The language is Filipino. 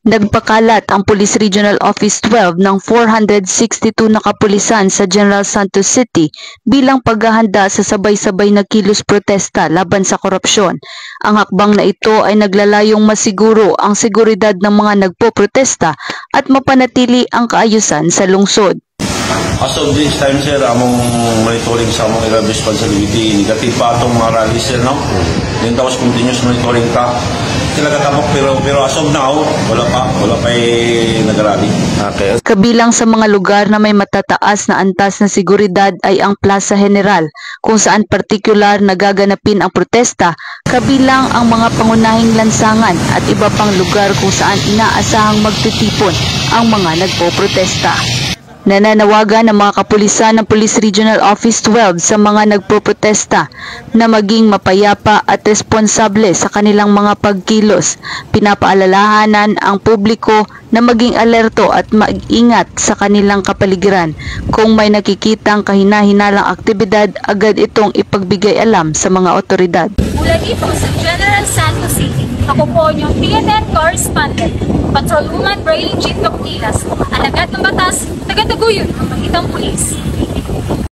Nagpakalat ang Police Regional Office 12 ng 462 na kapulisan sa General Santos City bilang paghahanda sa sabay-sabay na kilos protesta laban sa korupsyon. Ang hakbang na ito ay naglalayong masiguro ang seguridad ng mga nagpoprotesta at mapanatili ang kaayusan sa lungsod. As of this time, sir, among monitoring sa among area responsibility, negative pa itong mga rally, sir, no? Then tapos continuous monitoring ka. Talaga tapok, pero as of now, wala pa nag-rally. Okay. Kabilang sa mga lugar na may matataas na antas na seguridad ay ang Plaza General, kung saan partikular nagaganapin ang protesta, kabilang ang mga pangunahing lansangan at iba pang lugar kung saan inaasahang magtitipon ang mga nagpoprotesta. Nananawagan ng mga kapulisan ng Police Regional Office 12 sa mga nagpoprotesta na maging mapayapa at responsable sa kanilang mga pagkilos. Pinapaalalahanan ang publiko na maging alerto at mag-ingat sa kanilang kapaligiran. Kung may nakikitang kahina-hinalang aktibidad, agad itong ipagbigay alam sa mga otoridad. Mula dito sa General Santos City, ako po yung PNN correspondent, Patrolwoman Braylin Jean Caputilas, alagad ng batas, taga-taguyod ng Bagitang Pulis.